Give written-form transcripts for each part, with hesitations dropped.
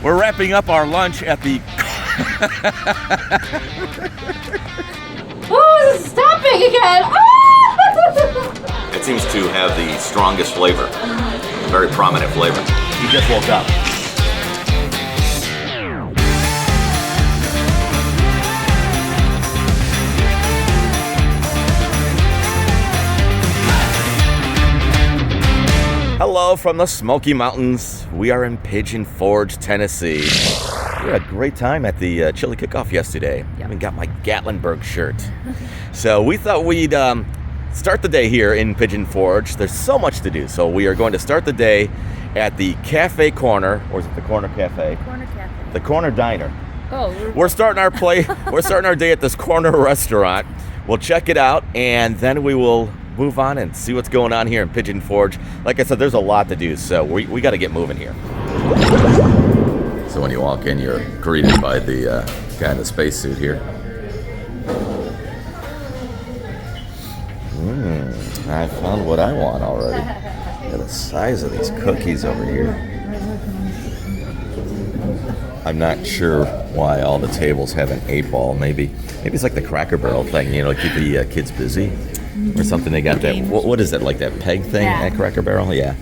We're wrapping up our lunch at the... Oh, it's stopping again! Ah! It seems to have the strongest flavor. Very prominent flavor. You just woke up. Hello from the Smoky Mountains. We are in Pigeon Forge, Tennessee. We had a great time at the chili kickoff yesterday. I even got my Gatlinburg shirt. So we thought we'd start the day here in Pigeon Forge. There's so much to do. So we are going to start the day at the Cafe Corner, or is it the Corner Cafe? Corner Cafe. The Corner Diner. Oh, We're starting our day at this corner restaurant. We'll check it out, and then we will move on and see what's going on here in Pigeon Forge. Like I said, there's a lot to do, so we got to get moving here. So when you walk in, you're greeted by the guy in the spacesuit here. I found what I want already. Look at the size of these cookies over here. I'm not sure why all the tables have an 8-ball. Maybe it's like the Cracker Barrel thing, you know, to keep the kids busy. Or something. They got that, what is it, like that peg thing at Cracker Barrel? Yeah.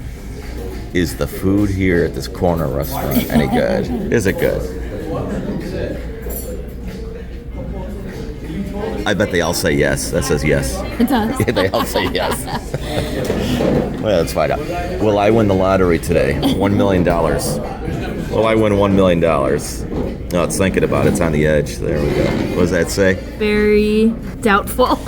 Is the food here at this corner restaurant any good? Is it good? I bet they all say yes. That says yes. it does. Yeah, they all say yes. Well, let's find out. Will I win the lottery today? $1 million. Will I win $1 million? No, it's thinking about it. It's on the edge. There we go. What does that say? Very doubtful.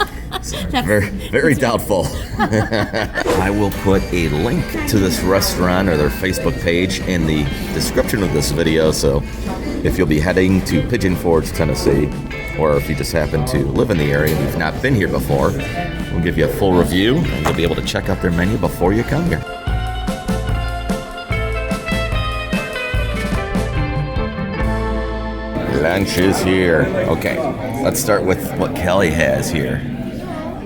Very doubtful. I will put a link to this restaurant or their Facebook page in the description of this video, so if you'll be heading to Pigeon Forge, Tennessee, or if you just happen to live in the area and you've not been here before, we'll give you a full review and you'll be able to check out their menu before you come here. Lunch is here. Okay, let's start with what Kelly has here.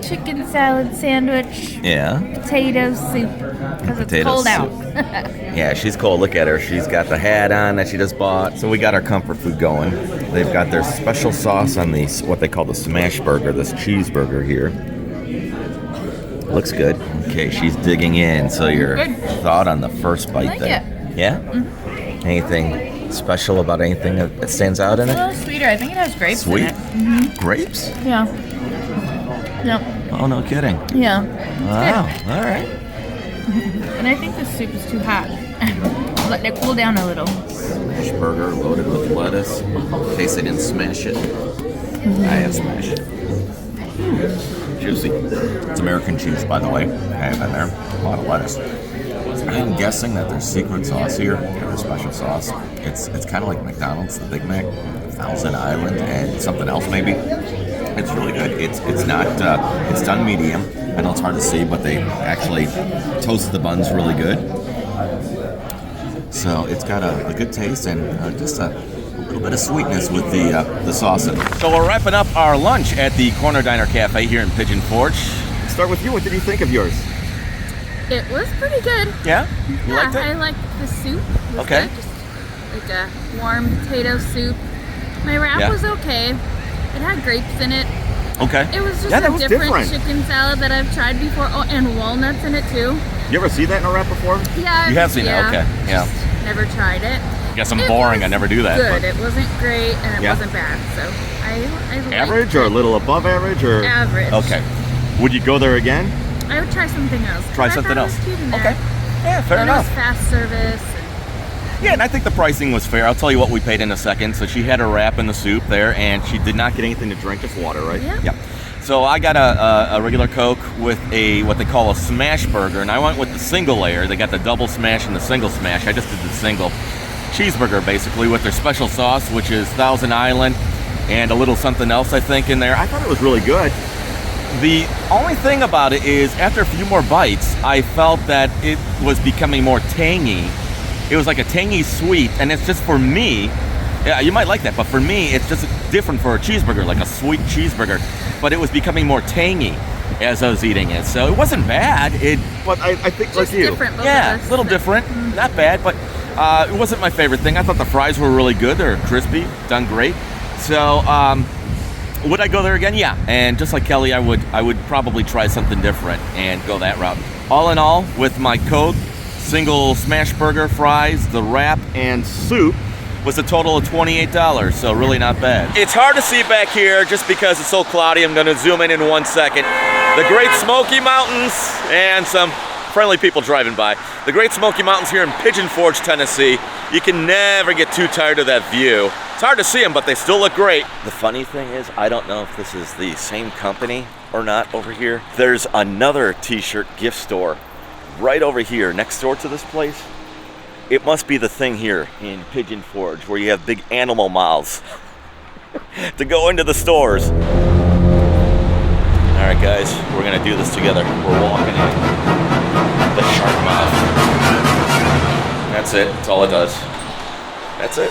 Chicken salad sandwich. Yeah. Potato soup. Because it's cold out. Yeah, she's cold. Look at her. She's got the hat on that she just bought. So we got our comfort food going. They've got their special sauce on the, what they call the smash burger, this cheeseburger here. Looks good. Okay, she's digging in. So your thought on the first bite there. Yeah? Mm-hmm. Anything special about anything that stands out in it? A little sweeter. I think it has grapes in it. Mm-hmm. Grapes? Yeah. Yep. Oh, no kidding. Yeah. Wow. All right. And I think the soup is too hot. Let it cool down a little. Smash burger loaded with lettuce. In case they didn't smash it. I have smashed it. Juicy. It's American cheese, by the way. I have in there. A lot of lettuce. I'm guessing that their secret sauce here, their special sauce, it's kind of like McDonald's, the Big Mac, Thousand Island, and something else maybe. It's really good. It's not it's done medium. I know it's hard to see, but they actually toast the buns really good. So it's got a good taste and just a little bit of sweetness with the sauce in it. So we're wrapping up our lunch at the Corner Diner Cafe here in Pigeon Forge. Let's start with you. What did you think of yours? It was pretty good. Yeah? You liked it? I liked the soup. It was Okay. good. Just like a warm potato soup. My wrap was okay. It had grapes in it. Okay. It was just a different chicken salad that I've tried before. Oh, and walnuts in it too. You ever see that in a wrap before? Yeah. You have seen it? Okay. Yeah. Just never tried it. Guess I'm boring. I never do that. Good. But. It wasn't great and it wasn't bad. So I liked average or a little above average or? Average. Okay. Would you go there again? I would try something else. Try something else. Okay. Yeah, fair and enough. It was fast service. Yeah, and I think the pricing was fair. I'll tell you what we paid in a second. So she had her wrap in the soup there, and she did not get anything to drink, just water, right? Yeah. So I got a regular Coke with what they call a smash burger, and I went with the single layer. They got the double smash and the single smash. I just did the single cheeseburger, basically, with their special sauce, which is Thousand Island, and a little something else, I think, in there. I thought it was really good. The only thing about it is, after a few more bites, I felt that it was becoming more tangy. It was like a tangy sweet, and it's just for me, yeah, you might like that, but for me, it's just different for a cheeseburger, like a sweet cheeseburger. But it was becoming more tangy as I was eating it, so it wasn't bad. But I think just like you, different, yeah, a little different, not bad. But It wasn't my favorite thing. I thought the fries were really good. They're crispy, done great. So, would I go there again? Yeah. And just like Kelly, I would probably try something different and go that route. All in all, with my Coke, single smash burger, fries, the wrap, and soup, was a total of $28, so really not bad. It's hard to see back here just because it's so cloudy. I'm gonna zoom in 1 second. The Great Smoky Mountains and some friendly people driving by. The Great Smoky Mountains here in Pigeon Forge, Tennessee. You can never get too tired of that view. It's hard to see them, but they still look great. The funny thing is, I don't know if this is the same company or not over here. There's another t-shirt gift store right over here next door to this place. It must be the thing here in Pigeon Forge where you have big animal mouths to go into the stores. All right, guys, we're gonna do this together. We're walking in the shark mouth. That's it. That's all it does. That's it.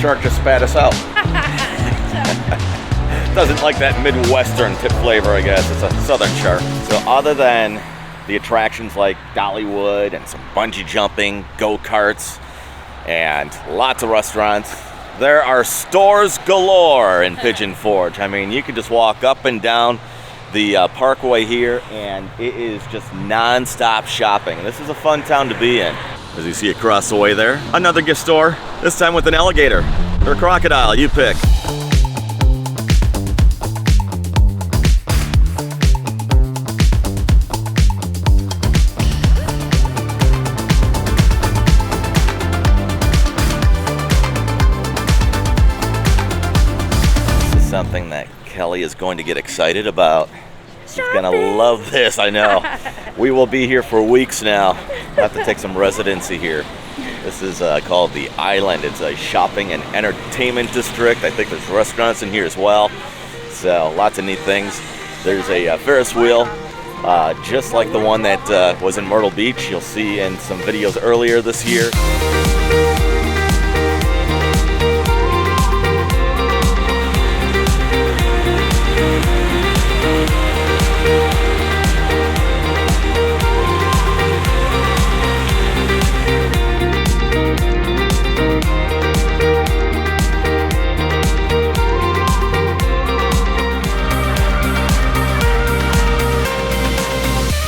Shark just spat us out. Doesn't like that Midwestern tip flavor, I guess. It's a southern shark. So other than the attractions like Dollywood and some bungee jumping, go-karts, and lots of restaurants, there are stores galore in Pigeon Forge. I mean, you can just walk up and down the parkway here, and it is just non-stop shopping. This is a fun town to be in. As you see across the way there, another gift store, this time with an alligator or a crocodile, you pick. This is something that Kelly is going to get excited about. She's gonna love this, I know. We will be here for weeks now. We'll have to take some residency here. This is called The Island. It's a shopping and entertainment district. I think there's restaurants in here as well. So lots of neat things. There's a Ferris wheel, just like the one that was in Myrtle Beach. You'll see in some videos earlier this year.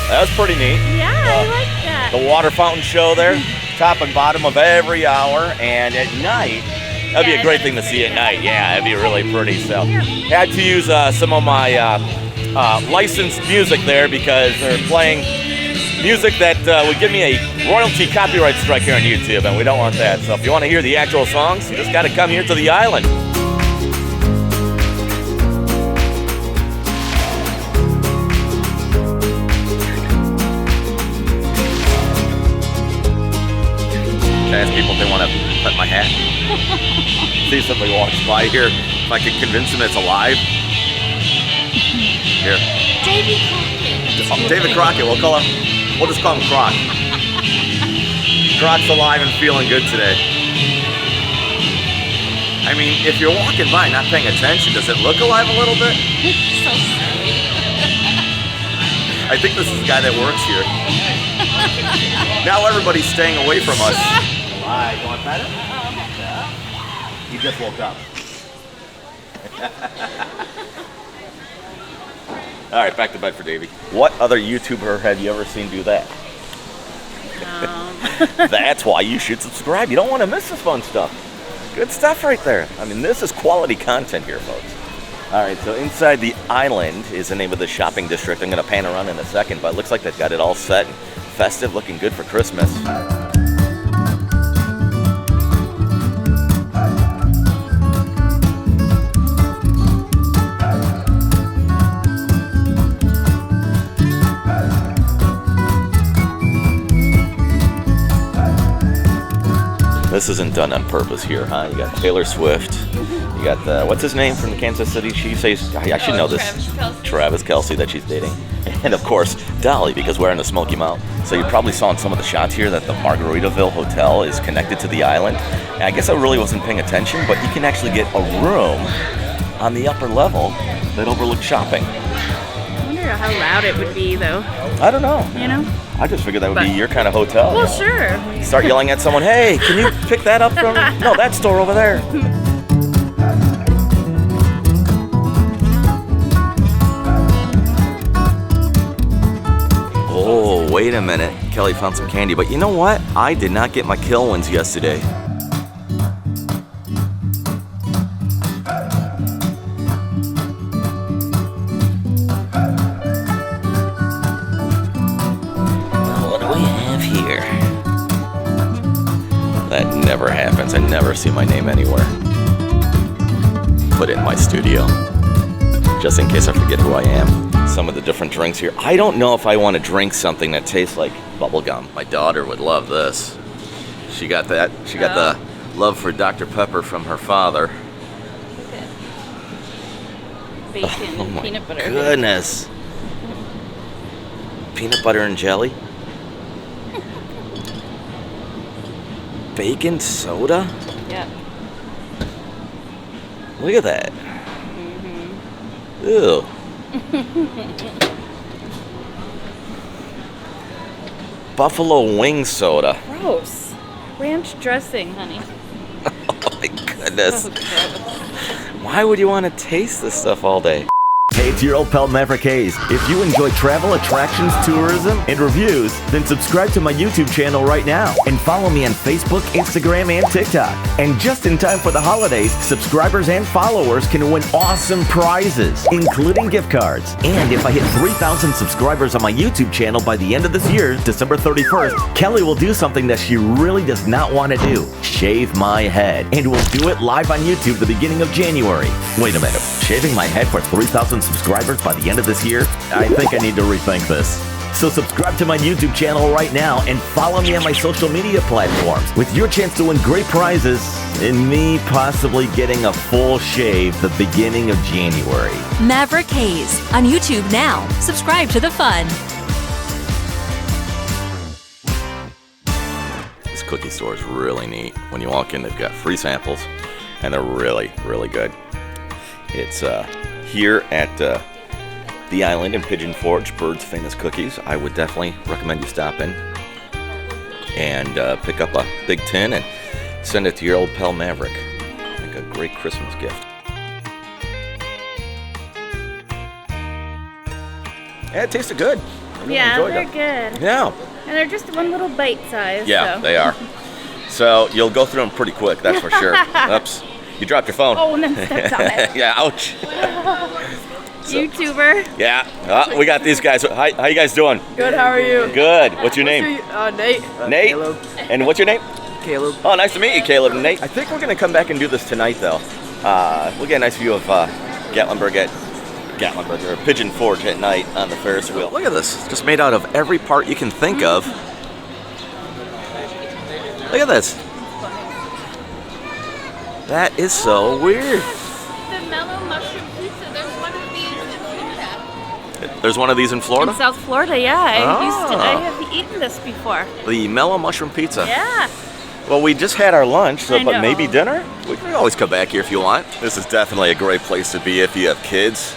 That was pretty neat. Yeah, I like that. The water fountain show there, top and bottom of every hour, and at night, that'd be a great thing to see at night. Yeah, that'd be really pretty. So, had to use some of my licensed music there because they're playing music that would give me a royalty copyright strike here on YouTube, and we don't want that. So, if you want to hear the actual songs, you just got to come here to the island. I ask people if they want to pet my hat. See if somebody walks by here, if I could convince them it's alive. Here. Davy Crockett. Oh, David Crockett, we'll just call him Croc. Croc's alive and feeling good today. I mean, if you're walking by not paying attention, does it look alive a little bit? So silly. I think this is the guy that works here. Now everybody's staying away from us. Hi, you want to pet him? He just woke up. All right, back to bed for Davey. What other YouTuber have you ever seen do that? That's why you should subscribe. You don't want to miss this fun stuff. Good stuff right there. I mean, this is quality content here, folks. All right, so inside the island is the name of the shopping district. I'm going to pan around in a second, but it looks like they've got it all set and festive, looking good for Christmas. This isn't done on purpose here, huh? You got Taylor Swift. You got the, what's his name from the Kansas City Chiefs? I should know this. Travis Kelce that she's dating. And of course, Dolly, because we're in the Smoky Mountain. So you probably saw in some of the shots here that the Margaritaville Hotel is connected to the island. And I guess I really wasn't paying attention, but you can actually get a room on the upper level that overlooks shopping. I wonder how loud it would be, though. I don't know. You know? I just figured that would be your kind of hotel. Well, sure. Start yelling at someone, hey, can you pick that up from me? No, that store over there. Oh, wait a minute. Kelly found some candy, but you know what? I did not get my Kilwins yesterday. That never happens. I never see my name anywhere. Put it in my studio, just in case I forget who I am. Some of the different drinks here. I don't know if I want to drink something that tastes like bubblegum. My daughter would love this. She got that. She got the love for Dr. Pepper from her father. Bacon and peanut butter. Goodness. Peanut butter and jelly? Bacon soda? Yep. Look at that. Ew. Buffalo wing soda. Gross. Ranch dressing, honey. Oh my goodness. So gross. Why would you want to taste this stuff all day? Hey, it's your old pal Maverick Hayes. If you enjoy travel, attractions, tourism, and reviews, then subscribe to my YouTube channel right now and follow me on Facebook, Instagram, and TikTok. And just in time for the holidays, subscribers and followers can win awesome prizes, including gift cards. And if I hit 3,000 subscribers on my YouTube channel by the end of this year, December 31st, Kelly will do something that she really does not want to do. Shave my head. And we'll do it live on YouTube the beginning of January. Wait a minute. Shaving my head for 3,000 subscribers by the end of this year? I think I need to rethink this. So subscribe to my YouTube channel right now and follow me on my social media platforms with your chance to win great prizes and me possibly getting a full shave the beginning of January. Maverick Hayes on YouTube now. Subscribe to the fun. This cookie store is really neat. When you walk in, they've got free samples, and they're really, really good. It's here at the island in Pigeon Forge, Bird's Famous Cookies. I would definitely recommend you stop in and pick up a big tin and send it to your old pal Maverick. Like a great Christmas gift. Yeah, it tasted good. I really enjoyed they're them. good. Yeah. And they're just one little bite size. Yeah, so. they are. So you'll go through them pretty quick, that's for sure. Oops. You dropped your phone. Oh, and then stepped on it. Yeah, ouch. YouTuber. Yeah, we got these guys. Hi, how you guys doing? Good, how are you? Good. What's your name? Nate. Nate. Caleb. And what's your name? Caleb. Oh, nice to meet you, Caleb and Nate. I think we're gonna come back and do this tonight, though. We'll get a nice view of Gatlinburg or Pigeon Forge at night on the Ferris wheel. Look at this. It's just made out of every part you can think of. Look at this. That is so weird. The mellow mushroom pizza. There's one of these in Florida. There's one of these in Florida? In South Florida, yeah. I Oh. have eaten this before. The mellow mushroom pizza. Yeah. Well, we just had our lunch, so I but know. maybe dinner? We can always come back here if you want. This is definitely a great place to be if you have kids.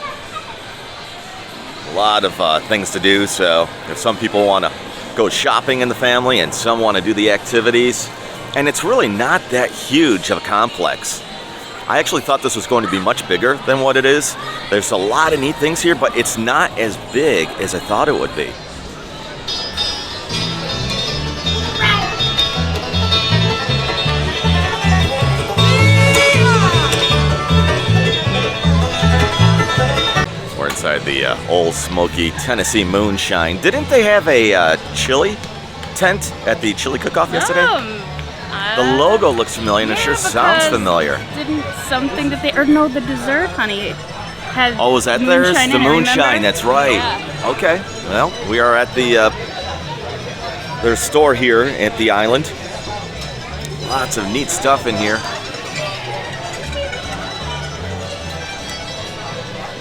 A lot of things to do, so if some people want to go shopping in the family and some want to do the activities. And it's really not that huge of a complex. I actually thought this was going to be much bigger than what it is. There's a lot of neat things here, but it's not as big as I thought it would be. We're inside the Old Smoky Tennessee Moonshine. Didn't they have a chili tent at the chili cook-off yesterday? The logo looks familiar and it sure sounds familiar. Didn't something that they, or no, the dessert, honey, had Oh, was that theirs? moonshine The in it, moonshine, remember? that's right. Yeah. Okay, well, we are at the their store here at the island. Lots of neat stuff in here.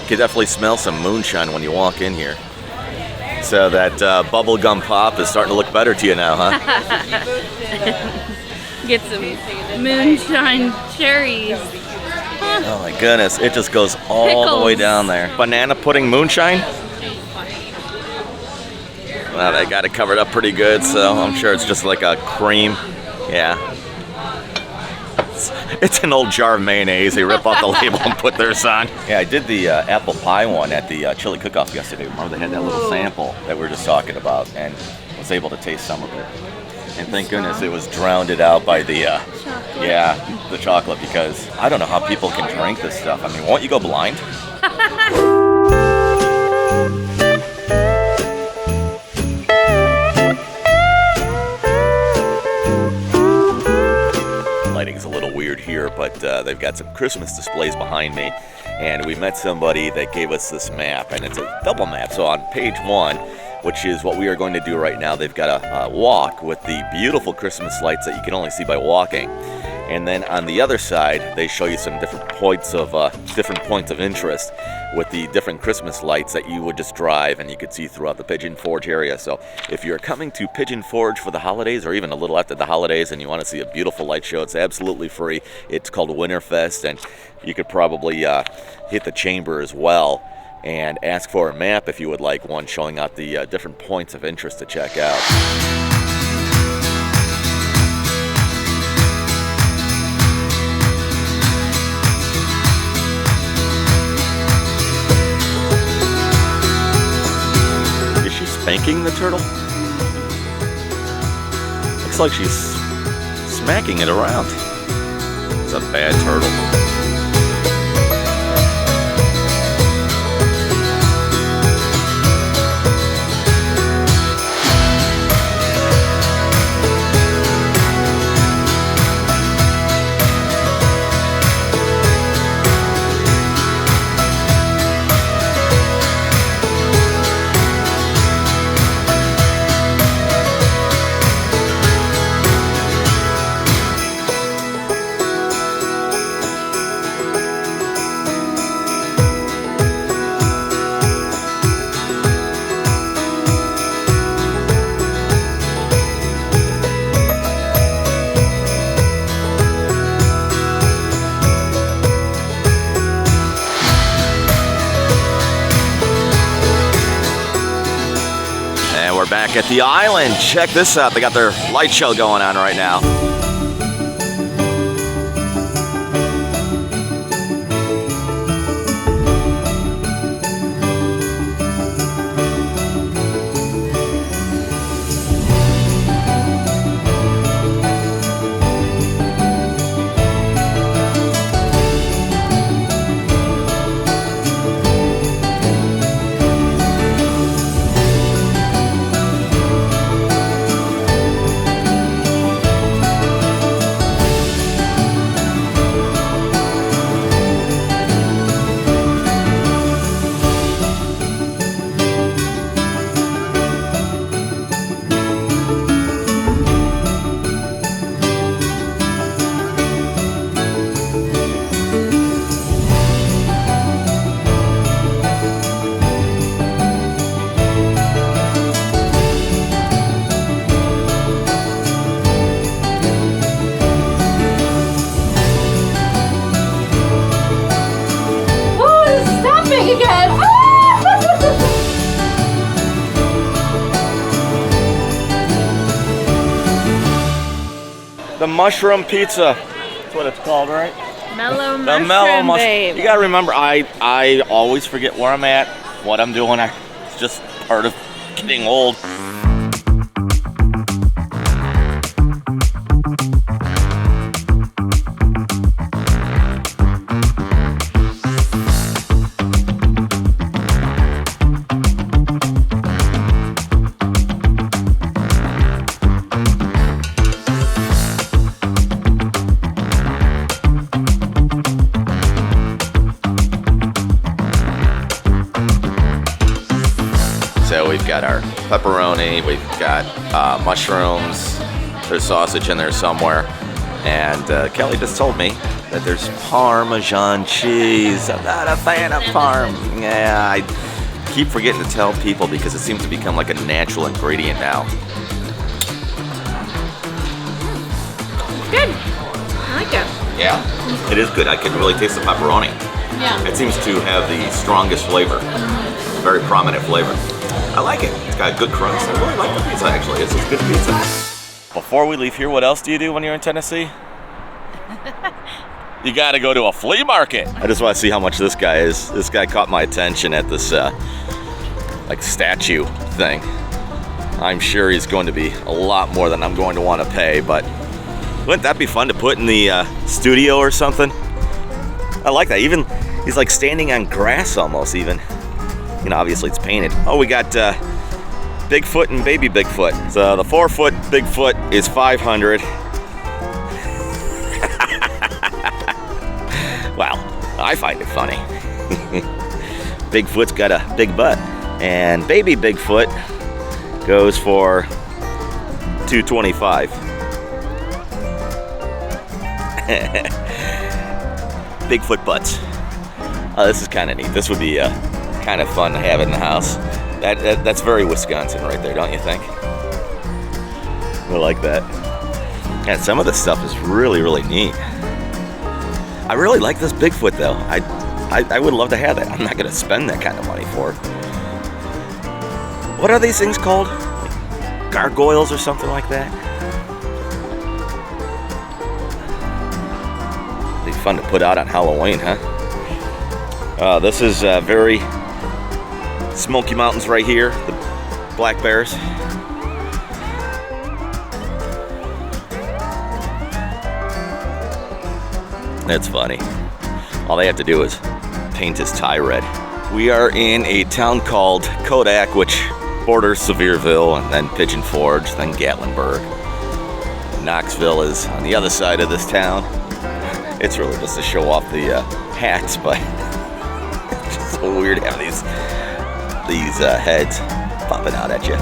You can definitely smell some moonshine when you walk in here. So that bubblegum pop is starting to look better to you now, huh? Get some moonshine cherries. Oh my goodness, it just goes all the way down there. Banana pudding moonshine? Well, they got it covered up pretty good, so I'm sure it's just like a cream. Yeah. It's an old jar of mayonnaise. They rip off the label and put theirs on. Yeah, I did the apple pie one at the chili cook-off yesterday. Remember they had that little sample that we were just talking about, and was able to taste some of it. And thank goodness it was drowned out by the the chocolate, because I don't know how people can drink this stuff. I mean, won't you go blind? Lighting's a little weird here, but they've got some Christmas displays behind me, and we met somebody that gave us this map, and it's a double map. So on page 1, which is what we are going to do right now, they've got a walk with the beautiful Christmas lights that you can only see by walking. And then on the other side, they show you some different points of interest with the different Christmas lights that you would just drive and you could see throughout the Pigeon Forge area. So if you're coming to Pigeon Forge for the holidays, or even a little after the holidays, and you want to see a beautiful light show, it's absolutely free. It's called Winterfest, and you could probably hit the chamber as well and ask for a map if you would like one showing out the different points of interest to check out. Spanking the turtle? Looks like she's smacking it around. It's a bad turtle. Back at the island. Check this out. They got their light show going on right now. The mushroom pizza. That's what it's called, right? Mellow The mushroom, mellow mushroom. babe. You gotta remember, I always forget where I'm at, what I'm doing. It's just part of getting old. So we've got our pepperoni, we've got mushrooms, there's sausage in there somewhere. And Kelly just told me that there's Parmesan cheese. I'm not a fan of Parm. Yeah, I keep forgetting to tell people because it seems to become like a natural ingredient now. Good. I like it. Yeah, it is good. I can really taste the pepperoni. Yeah. It seems to have the strongest flavor, very prominent flavor. I like it. It's got a good crust. I really like the pizza, actually. It's a good pizza. Before we leave here, what else do you do when you're in Tennessee? You got to go to a flea market. I just want to see how much this guy is. This guy caught my attention at this like statue thing. I'm sure he's going to be a lot more than I'm going to want to pay, but wouldn't that be fun to put in the studio or something? I like that. Even he's like standing on grass almost even. You know, obviously it's painted. Oh, we got Bigfoot and baby Bigfoot. So the 4-foot Bigfoot is $500. Wow, I find it funny. Bigfoot's got a big butt, and baby Bigfoot goes for $225. Bigfoot butts. Oh, this is kind of neat. This would be kind of fun to have in the house. That's very Wisconsin right there, don't you think? I like that. And some of this stuff is really, really neat. I really like this Bigfoot though. I would love to have that. I'm not gonna spend that kind of money for it. What are these things called? Gargoyles or something like that? Be fun to put out on Halloween, huh? This is very Smoky Mountains right here, the black bears. That's funny. All they have to do is paint his tie red. We are in a town called Kodak, which borders Sevierville, and then Pigeon Forge, then Gatlinburg. Knoxville is on the other side of this town. It's really just to show off the hats, but it's just so weird having these heads popping out at you.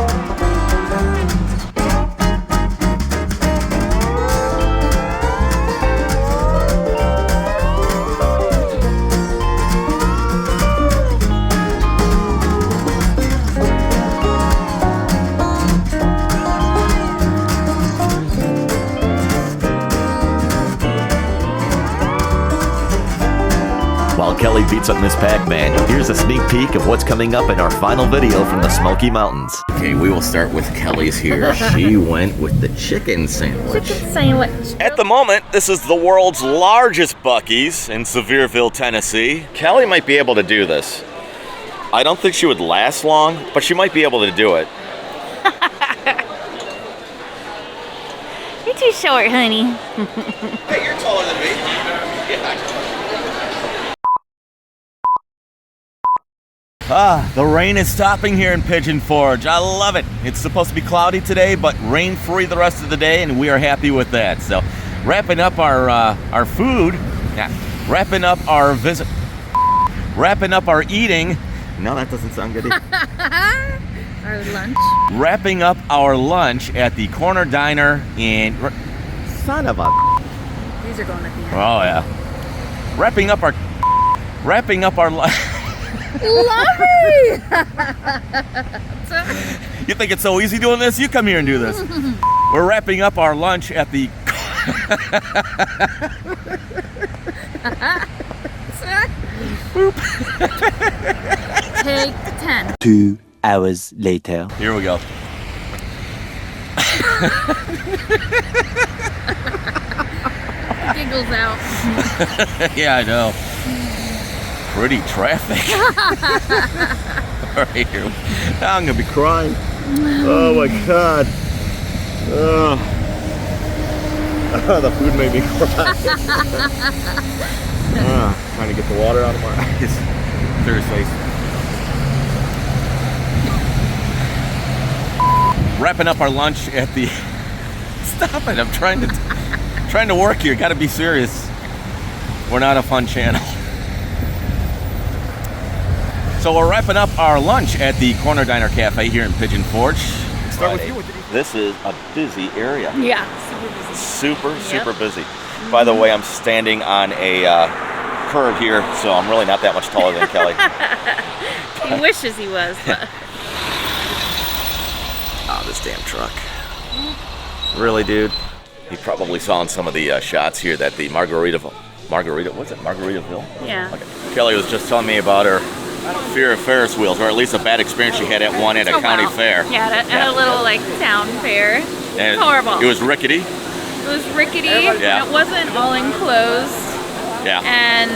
While Kelly beats up Miss Pac-Man, here's a sneak peek of what's coming up in our final video from the Smoky Mountains. Okay, we will start with Kelly's here. She went with the chicken sandwich. Chicken sandwich. At the moment, this is the world's largest Buc-ee's in Sevierville, Tennessee. Kelly might be able to do this. I don't think she would last long, but she might be able to do it. You're too short, honey. Hey, you're taller than me. Yeah. The rain is stopping here in Pigeon Forge. I love it. It's supposed to be cloudy today, but rain-free the rest of the day, and we are happy with that. So, wrapping up our food, wrapping up our visit, wrapping up our eating. No, that doesn't sound good either. Our lunch. Wrapping up our lunch at the Corner Diner in... Son of a... These are going at the end. Oh, yeah. Wrapping up our lunch... Lovely! You think it's so easy doing this? You come here and do this. We're wrapping up our lunch at the... Take 10. 2 hours later. Here we go. Giggles out. Yeah, I know. Pretty traffic. Right here. I'm gonna be crying. Oh my god. Oh, the food made me cry. Trying to get the water out of my eyes. Seriously. Wrapping up our lunch at the... Stop it! I'm trying to work here. Got to be serious. We're not a fun channel. So we're wrapping up our lunch at the Corner Diner Cafe here in Pigeon Forge. start with you. This is a busy area. Yeah. Super busy. By the way, I'm standing on a curb here, so I'm really not that much taller than Kelly. He wishes he was, but... Oh, this damn truck. Really, dude? You probably saw in some of the shots here that the Margaritaville? Yeah. Okay. Kelly was just telling me about her fear of Ferris wheels, or at least a bad experience she had at one at a county fair. Yeah, at a little like town fair. And horrible. It was rickety. It was rickety. Yeah. And it wasn't all enclosed. Yeah. And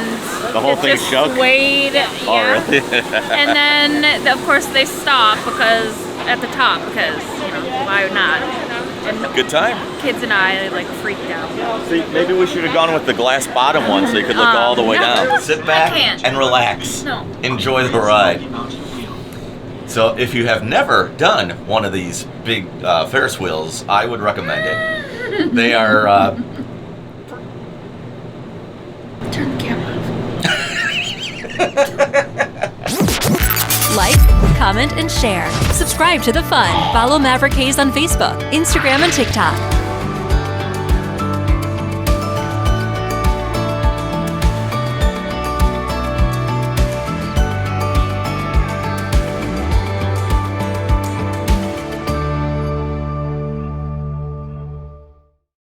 the whole thing just shook. Swayed. Oh, Yeah. really? And then of course they stopped because at the top because why not? And Good time. kids and I like freaked out. See, maybe we should have gone with the glass bottom one so you could look all the way no. down. Sit back I can't. and relax. No. Enjoy the ride. So if you have never done one of these big Ferris wheels, I would recommend it. They are... Turn the camera Like, comment, and share. Subscribe to the fun. Follow Maverick Hayes on Facebook, Instagram, and TikTok.